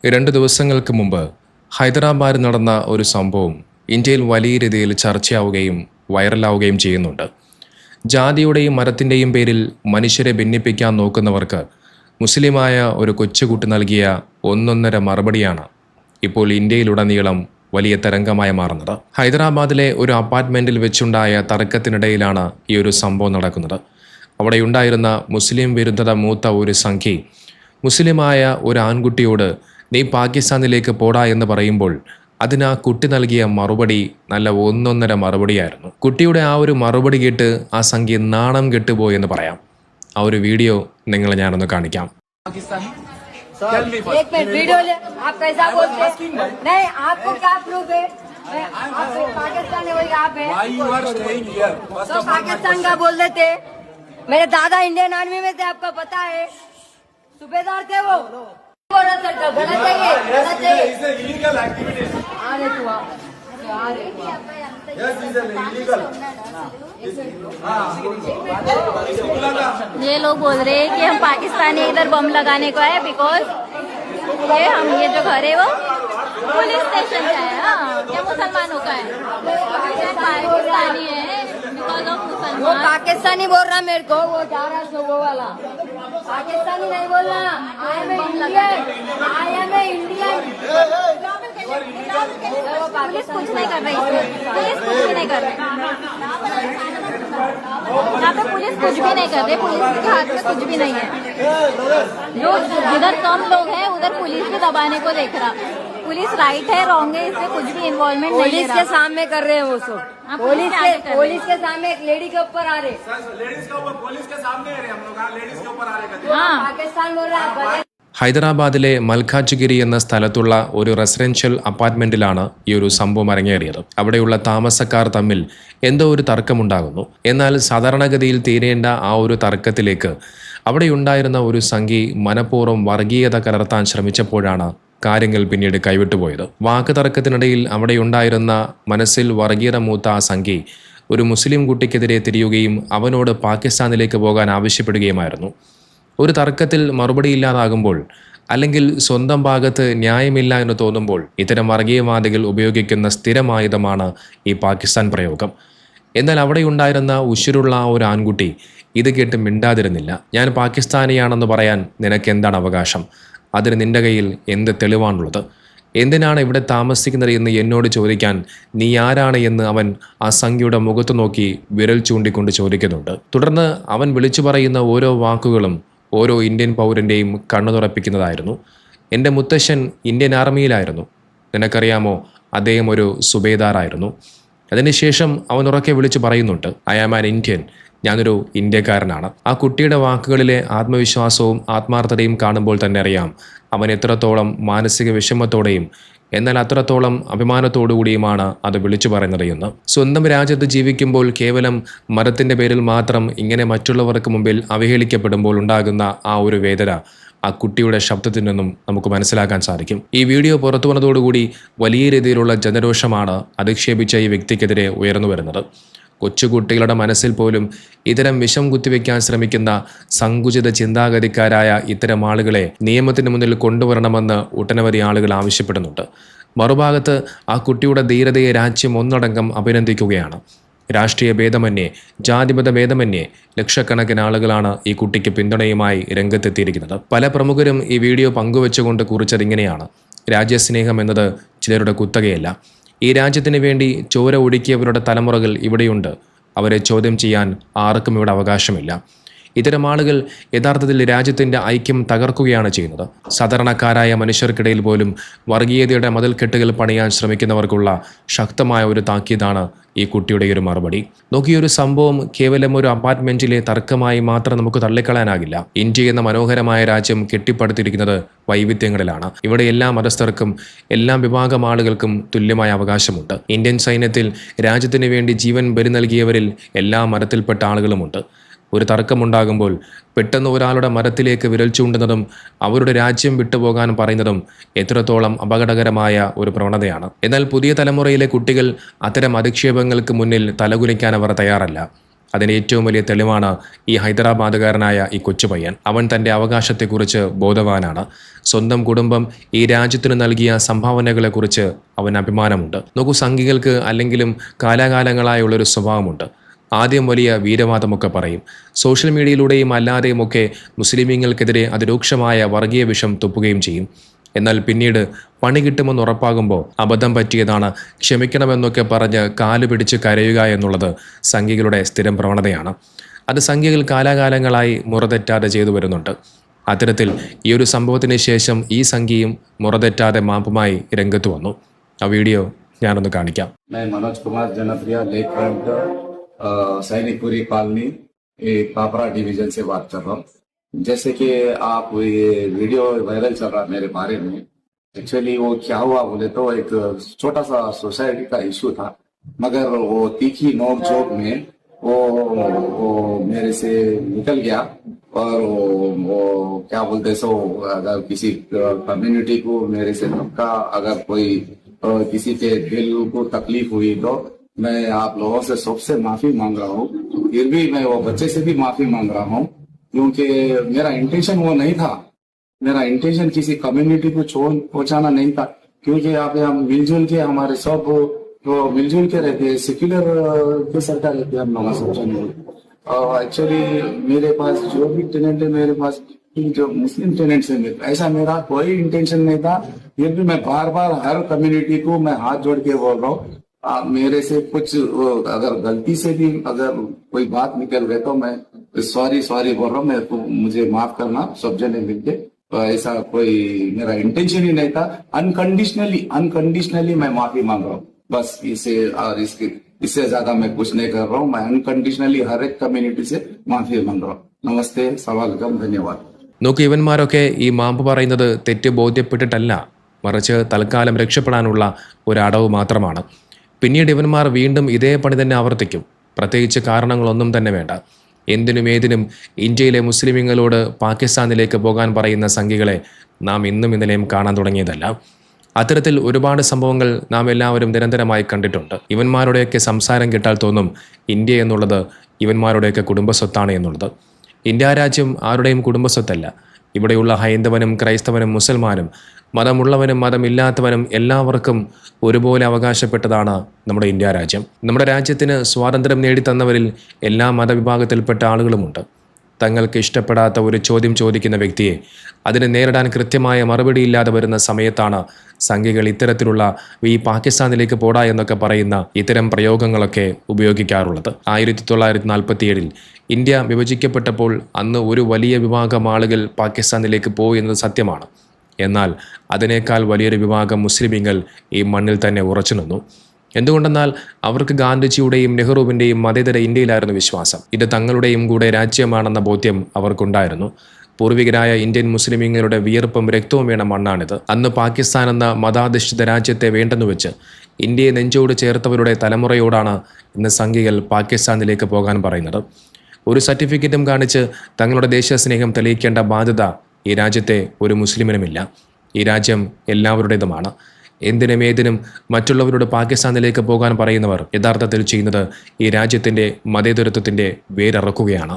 2 ദിവസങ്ങൾക്ക് മുമ്പ് ഹൈദരാബാദിൽ നടന്ന ഒരു സംഭവം ഇന്ത്യയിൽ വലിയ രീതിയിൽ ചർച്ചയാവുകയും വൈറലാവുകയും ചെയ്യുന്നുണ്ട്. ജാതിയുടെയും മതത്തിൻ്റെയും പേരിൽ മനുഷ്യരെ ഭിന്നിപ്പിക്കാൻ നോക്കുന്നവർക്ക് മുസ്ലിമായ ഒരു കൊച്ചുകുട്ടി നൽകിയ ഒന്നൊന്നര മറുപടിയാണ് ഇപ്പോൾ ഇന്ത്യയിലുടനീളം വലിയ തരംഗമായി മാറുന്നത്. ഹൈദരാബാദിലെ ഒരു അപ്പാർട്ട്മെൻറ്റിൽ വെച്ചുണ്ടായ തർക്കത്തിനിടയിലാണ് ഈ ഒരു സംഭവം നടക്കുന്നത്. അവിടെയുണ്ടായിരുന്ന മുസ്ലിം വിരുദ്ധത മൂത്ത ഒരു സംഘി മുസ്ലിമായ ഒരു ആൺകുട്ടിയോട് നീ പാകിസ്ഥാനിലേക്ക് പോടാ എന്ന് പറയുമ്പോൾ അതിന് ആ കുട്ടി നൽകിയ മറുപടി നല്ല ഒന്നൊന്നര മറുപടിയായിരുന്നു. കുട്ടിയുടെ ആ ഒരു മറുപടി കേട്ട് ആ സംഖ്യ നാണം കെട്ടുപോയി എന്ന് പറയാം. ആ ഒരു വീഡിയോ നിങ്ങളെ ഞാനൊന്ന് കാണിക്കാം. मेरे दादा इंडियन आर्मी में थे, आपको पता है, सूबेदार थे वो। गलत है ये इलीगल एक्टिविटीज। अरे तू ये लोग बोल रहे हैं कि हम पाकिस्तानी इधर बम लगाने को आए बिकॉज ये जो घर है वो पुलिस स्टेशन का है। क्या मुसलमानों का है? पाकिस्तानी है बिकॉज ऑफ मुसलमान। वो पाकिस्तानी बोल रहा मेरे को, वो जा रहा है वो वाला पाकिस्तानी नहीं बोल रहा। I am Indian. पुलिस कुछ नहीं कर रही, पुलिस कुछ भी नहीं कर रही, यहाँ पे पुलिस कुछ भी नहीं कर रही, पुलिस के हाथ में कुछ भी नहीं है। जो जिधर कम लोग हैं उधर पुलिस भी दबाने को देख रहा। पुलिस राइट है रॉन्ग है इससे कुछ भी इन्वॉल्वमेंट नहीं। पुलिस के सामने कर रहे हैं वो सब। पुलिस के सामने एक लेडी के ऊपर आ रहे, लेडीज के ऊपर पुलिस के सामने आ रहे हम लोग, लेडीज के ऊपर आ रहे। पाकिस्तान बोल रहा है। ഹൈദരാബാദിലെ മൽഖാജ്ഗിരി എന്ന സ്ഥലത്തുള്ള ഒരു റെസിഡൻഷ്യൽ അപ്പാർട്ട്മെന്റിലാണ് ഈ ഒരു സംഭവം അരങ്ങേറിയത്. അവിടെയുള്ള താമസക്കാർ തമ്മിൽ എന്തോ ഒരു തർക്കമുണ്ടാകുന്നു. എന്നാൽ സാധാരണഗതിയിൽ തീരേണ്ട ആ ഒരു തർക്കത്തിലേക്ക് അവിടെയുണ്ടായിരുന്ന ഒരു സംഘി മനഃപൂർവ്വം വർഗീയത കലർത്താൻ ശ്രമിച്ചപ്പോഴാണ് കാര്യങ്ങൾ പിന്നീട് കൈവിട്ടുപോയത്. വാക്ക് തർക്കത്തിനിടയിൽ അവിടെയുണ്ടായിരുന്ന മനസ്സിൽ വർഗീയത മൂത്ത ആ സംഘി ഒരു മുസ്ലിം കുട്ടിക്കെതിരെ തിരിയുകയും അവനോട് പാകിസ്ഥാനിലേക്ക് പോകാൻ ആവശ്യപ്പെടുകയുമായിരുന്നു. ഒരു തർക്കത്തിൽ മറുപടിയില്ലാതാകുമ്പോൾ അല്ലെങ്കിൽ സ്വന്തം ഭാഗത്ത് ന്യായമില്ല എന്ന് തോന്നുമ്പോൾ ഇത്തരം വർഗീയവാദികൾ ഉപയോഗിക്കുന്ന സ്ഥിരമായുധമാണ് ഈ പാകിസ്ഥാൻ പ്രയോഗം. എന്നാൽ അവിടെയുണ്ടായിരുന്ന ഉശിരുള്ള ആ ഒരു ആൺകുട്ടി ഇത് കേട്ട് മിണ്ടാതിരുന്നില്ല. ഞാൻ പാകിസ്ഥാനിയാണെന്ന് പറയാൻ നിനക്ക് എന്താണ് അവകാശം? അതിന് നിന്റെ കയ്യിൽ എന്ത് തെളിവാണുള്ളത്? എന്തിനാണ് ഇവിടെ താമസിക്കുന്നത് എന്ന് എന്നോട് ചോദിക്കാൻ നീ ആരാണ് എന്ന് അവൻ ആ സംഖ്യയുടെ മുഖത്ത് നോക്കി വിരൽ ചൂണ്ടിക്കൊണ്ട് ചോദിക്കുന്നുണ്ട്. തുടർന്ന് അവൻ വിളിച്ചു പറയുന്ന ഓരോ വാക്കുകളും ഓരോ ഇന്ത്യൻ പൗരൻ്റെയും കണ്ണു തുറപ്പിക്കുന്നതായിരുന്നു. എൻ്റെ മുത്തശ്ശൻ ഇന്ത്യൻ ആർമിയിലായിരുന്നു, നിനക്കറിയാമോ? അദ്ദേഹം ഒരു സുബേദാറായിരുന്നു. അതിനുശേഷം അവൻ ഉറക്കെ വിളിച്ചു പറയുന്നുണ്ട്, ഐ ആം ആൻ ഇന്ത്യൻ, ഞാനൊരു ഇന്ത്യക്കാരനാണ്. ആ കുട്ടിയുടെ വാക്കുകളിലെ ആത്മവിശ്വാസവും ആത്മാർത്ഥതയും കാണുമ്പോൾ തന്നെ അറിയാം അവൻ എത്രത്തോളം മാനസിക വിഷമത്തോടെയും എന്നാൽ അത്രത്തോളം അഭിമാനത്തോടുകൂടിയുമാണ് അത് വിളിച്ചു പറയുന്നതെന്ന്. സ്വന്തം രാജ്യത്ത് ജീവിക്കുമ്പോൾ കേവലം മതത്തിൻ്റെ പേരിൽ മാത്രം ഇങ്ങനെ മറ്റുള്ളവർക്ക് മുമ്പിൽ അവഹേളിക്കപ്പെടുമ്പോൾ ഉണ്ടാകുന്ന ആ ഒരു വേദന ആ കുട്ടിയുടെ ശബ്ദത്തിൽ നിന്നും നമുക്ക് മനസ്സിലാക്കാൻ സാധിക്കും. ഈ വീഡിയോ പുറത്തു വന്നതോടുകൂടി വലിയ രീതിയിലുള്ള ജനരോഷമാണ് അധിക്ഷേപിച്ച ഈ വ്യക്തിക്കെതിരെ ഉയർന്നു വരുന്നത്. കൊച്ചുകുട്ടികളുടെ മനസ്സിൽ പോലും ഇത്തരം വിഷം കുത്തിവെക്കാൻ ശ്രമിക്കുന്ന സങ്കുചിത ചിന്താഗതിക്കാരായ ഇത്തരം ആളുകളെ നിയമത്തിന് മുന്നിൽ കൊണ്ടുവരണമെന്ന് ഒട്ടനവധി ആളുകൾ ആവശ്യപ്പെടുന്നുണ്ട്. മറുഭാഗത്ത് ആ കുട്ടിയുടെ ധീരതയെ രാജ്യം ഒന്നടങ്കം അഭിനന്ദിക്കുകയാണ്. രാഷ്ട്രീയ ഭേദമന്യേ ജാതിമത ഭേദമന്യേ ലക്ഷക്കണക്കിന് ആളുകളാണ് ഈ കുട്ടിക്ക് പിന്തുണയുമായി രംഗത്തെത്തിയിരിക്കുന്നത്. പല പ്രമുഖരും ഈ വീഡിയോ പങ്കുവെച്ചുകൊണ്ട് കുറിച്ചതിങ്ങനെയാണ്, രാജ്യസ്നേഹം എന്നത് ചിലരുടെ കുത്തകയല്ല. ഈ രാജ്യത്തിന് വേണ്ടി ചോര ഒഴുക്കിയവരുടെ തലമുറകൾ ഇവിടെയുണ്ട്. അവരെ ചോദ്യം ചെയ്യാൻ ആർക്കും ഇവിടെ അവകാശമില്ല. ഇത്തരം ആളുകൾ യഥാർത്ഥത്തിൽ രാജ്യത്തിൻ്റെ ഐക്യം തകർക്കുകയാണ് ചെയ്യുന്നത്. സാധാരണക്കാരായ മനുഷ്യർക്കിടയിൽ പോലും വർഗീയതയുടെ മതിൽക്കെട്ടുകൾ പണിയാൻ ശ്രമിക്കുന്നവർക്കുള്ള ശക്തമായ ഒരു താക്കീതാണ് ഈ കുട്ടിയുടെ ഒരു മറുപടി. നോക്കിയൊരു സംഭവം കേവലം ഒരു അപ്പാർട്ട്മെന്റിലെ തർക്കമായി മാത്രം നമുക്ക് തള്ളിക്കളയാനാകില്ല. ഇന്ത്യ എന്ന മനോഹരമായ രാജ്യം കെട്ടിപ്പടുത്തിരിക്കുന്നത് വൈവിധ്യങ്ങളിലാണ്. ഇവിടെ എല്ലാ മതസ്ഥർക്കും എല്ലാ വിഭാഗം ആളുകൾക്കും തുല്യമായ അവകാശമുണ്ട്. ഇന്ത്യൻ സൈന്യത്തിൽ രാജ്യത്തിന് വേണ്ടി ജീവൻ ബലി നൽകിയവരിൽ എല്ലാ മതത്തിൽപ്പെട്ട ആളുകളുമുണ്ട്. ഒരു തർക്കമുണ്ടാകുമ്പോൾ പെട്ടെന്ന് ഒരാളുടെ മരത്തിലേക്ക് വിരൽ ചൂണ്ടുന്നതും അവരുടെ രാജ്യം വിട്ടുപോകാൻ പറയുന്നതും എത്രത്തോളം അപകടകരമായ ഒരു പ്രവണതയാണ്. എന്നാൽ പുതിയ തലമുറയിലെ കുട്ടികൾ അത്തരം അധിക്ഷേപങ്ങൾക്ക് മുന്നിൽ തലകുനിക്കാൻ അവർ തയ്യാറല്ല. അതിന് ഏറ്റവും വലിയ തെളിവാണ് ഈ ഹൈദരാബാദുകാരനായ ഈ കൊച്ചുപയ്യൻ. അവൻ തൻ്റെ അവകാശത്തെക്കുറിച്ച് ബോധവാനാണ്. സ്വന്തം കുടുംബം ഈ രാജ്യത്തിന് നൽകിയ സംഭാവനകളെക്കുറിച്ച് അവൻ അഭിമാനമുണ്ട്. നോക്കൂ, സംഘികൾക്ക് അല്ലെങ്കിലും കാലാകാലങ്ങളായുള്ളൊരു സ്വഭാവമുണ്ട്. ആദ്യം വലിയ വീരവാദമൊക്കെ പറയും. സോഷ്യൽ മീഡിയയിലൂടെയും അല്ലാതെയുമൊക്കെ മുസ്ലിമീങ്ങൾക്കെതിരെ അതിരൂക്ഷമായ വർഗീയ വിഷം തുപ്പുകയും ചെയ്യും. എന്നാൽ പിന്നീട് പണി കിട്ടുമെന്ന് ഉറപ്പാകുമ്പോൾ അബദ്ധം പറ്റിയതാണ്, ക്ഷമിക്കണമെന്നൊക്കെ പറഞ്ഞ് കാല് പിടിച്ച് കരയുക എന്നുള്ളത് സംഘികളുടെ സ്ഥിരം പ്രവണതയാണ്. അത് സംഘികൾ കാലാകാലങ്ങളായി മുറതെറ്റാതെ ചെയ്തു വരുന്നുണ്ട്. അത്തരത്തിൽ ഈ ഒരു സംഭവത്തിന് ശേഷം ഈ സംഘിയും മുറതെറ്റാതെ മാപ്പുമായി രംഗത്ത് വന്നു. ആ വീഡിയോ ഞാനൊന്ന് കാണിക്കാം. Manoj Kumar Janapriya lake front Sainikpuri colony Papra division से बात कर रहा हूँ। जैसे कि आप ये वीडियो वायरल चल रहा है मेरे बारे में, एक्चुअली वो क्या हुआ बोले तो एक छोटा सा सोसाइटी का इशू था, मगर वो तीखी नोक झोंक में वो मेरे से निकल गया। और वो क्या बोलते सो, अगर किसी कम्युनिटी को मेरे से धक्का, अगर कोई किसी के दिल को तकलीफ हुई तो मैं आप लोगों से सबसे माफी मांग रहा हूँ। फिर भी मैं वो बच्चे से भी माफी मांग रहा हूँ, क्योंकि मेरा इंटेंशन वो नहीं था। मेरा इंटेंशन किसी कम्युनिटी को चोट पहुंचाना नहीं था, क्योंकि यहाँ पे हम मिलजुल के हमारे सब तो मिलजुल के रहते हैं, सेक्युलर के सरकार रहते हैं हम लोग सब जन। और एक्चुअली मेरे पास जो भी टेनेंट है, मेरे पास जो मुस्लिम टेनेंट्स है, ऐसा मेरा कोई इंटेंशन नहीं था। फिर भी मैं बार बार हर कम्युनिटी को मैं हाथ जोड़ के बोल रहा हूँ, मेरे से कुछ अगर गलती से भी अगर कोई बात निकल गई तो मैं सॉरी बोल रहा हूँ। मैं तो मुझे माफ करना सब जने मिलके। तो ऐसा कोई मेरा इंटेंशन ही नहीं था। अनकंडीशनली मैं माफी मांग रहा हूँ, बस इसे और इससे ज्यादा मैं कुछ नहीं कर रहा हूँ। मैं अनकंडीशनली हर एक कम्युनिटी से माफी मांग रहा हूँ। नमस्ते, सवालकम, धन्यवाद। നോക്കൂ, ഇവന്മാരൊക്കെ ഈ മാപ്പ് പറയുന്നത് തെറ്റ് ബോധ്യപ്പെട്ടിട്ടല്ല, മറിച്ച് തൽക്കാലം രക്ഷപ്പെടാനുള്ള ഒരു അടവ് മാത്രമാണ്. പിന്നീട് ഇവന്മാർ വീണ്ടും ഇതേ പണി തന്നെ ആവർത്തിക്കും. പ്രത്യേകിച്ച് കാരണങ്ങളൊന്നും തന്നെ വേണ്ട. എന്തിനും ഏതിനും ഇന്ത്യയിലെ മുസ്ലിമീങ്ങളോട് പാകിസ്ഥാനിലേക്ക് പോകാൻ പറയുന്ന സംഘികളെ നാം ഇന്നും ഇന്നലെയും കാണാൻ തുടങ്ങിയതല്ല. അത്തരത്തിൽ ഒരുപാട് സംഭവങ്ങൾ നാം എല്ലാവരും നിരന്തരമായി കണ്ടിട്ടുണ്ട്. ഇവന്മാരുടെയൊക്കെ സംസാരം കേട്ടാൽ തോന്നും ഇന്ത്യ എന്നുള്ളത് ഇവന്മാരുടെയൊക്കെ കുടുംബസ്വത്താണ് എന്നുള്ളത്. ഇന്ത്യ രാജ്യം ആരുടെയും കുടുംബസ്വത്തല്ല. ഇവിടെയുള്ള ഹൈന്ദവനും ക്രൈസ്തവനും മുസൽമാനും മതമുള്ളവനും മതമില്ലാത്തവനും എല്ലാവർക്കും ഒരുപോലെ അവകാശപ്പെട്ടതാണ് നമ്മുടെ ഇന്ത്യ രാജ്യം. നമ്മുടെ രാജ്യത്തിന് സ്വാതന്ത്ര്യം നേടിത്തന്നവരിൽ എല്ലാ മതവിഭാഗത്തിൽപ്പെട്ട ആളുകളുമുണ്ട്. തങ്ങൾക്ക് ഇഷ്ടപ്പെടാത്ത ഒരു ചോദ്യം ചോദിക്കുന്ന വ്യക്തിയെ അതിനെ നേരിടാൻ കൃത്യമായ മറുപടിയില്ലാതെ വരുന്ന സമയത്താണ് സംഘികൾ ഇത്തരത്തിലുള്ള ഈ പാകിസ്ഥാനിലേക്ക് പോടാ എന്നൊക്കെ പറയുന്ന ഇത്തരം പ്രയോഗങ്ങളൊക്കെ ഉപയോഗിക്കാറുള്ളത്. 1947 ഇന്ത്യ വിഭജിക്കപ്പെട്ടപ്പോൾ അന്ന് ഒരു വലിയ വിഭാഗം ആളുകൾ പാകിസ്ഥാനിലേക്ക് പോയി എന്നത് സത്യമാണ്. എന്നാൽ അതിനേക്കാൾ വലിയൊരു വിഭാഗം മുസ്ലിമീങ്ങൾ ഈ മണ്ണിൽ തന്നെ ഉറച്ചു നിന്നു. എന്തുകൊണ്ടെന്നാൽ അവർക്ക് ഗാന്ധിജിയുടെയും നെഹ്റുവിൻ്റെയും മതേതര ഇന്ത്യയിലായിരുന്നു വിശ്വാസം. ഇത് തങ്ങളുടെയും കൂടെ രാജ്യമാണെന്ന ബോധ്യം അവർക്കുണ്ടായിരുന്നു. പൂർവികരായ ഇന്ത്യൻ മുസ്ലിമീങ്ങളുടെ വിയർപ്പും രക്തവും വീണ മണ്ണാണിത്. അന്ന് പാകിസ്ഥാൻ എന്ന മതാധിഷ്ഠിത രാജ്യത്തെ വേണ്ടെന്ന് വെച്ച് ഇന്ത്യയെ നെഞ്ചോട് ചേർത്തവരുടെ തലമുറയോടാണ് ഇന്ന് സംഘികൾ പാകിസ്ഥാനിലേക്ക് പോകാൻ പറയുന്നത്. ഒരു സർട്ടിഫിക്കറ്റും കാണിച്ച് തങ്ങളുടെ ദേശസ്നേഹം തെളിയിക്കേണ്ട ബാധ്യത ഈ രാജ്യത്തെ ഒരു മുസ്ലിമിനുമില്ല. ഈ രാജ്യം എല്ലാവരുടേതുമാണ്. എന്തിനും ഏതിനും മറ്റുള്ളവരോട് പാകിസ്ഥാനിലേക്ക് പോകാൻ പറയുന്നവർ യഥാർത്ഥത്തിൽ ചെയ്യുന്നത് ഈ രാജ്യത്തിൻ്റെ മതേതരത്വത്തിൻ്റെ വേരിറക്കുകയാണ്.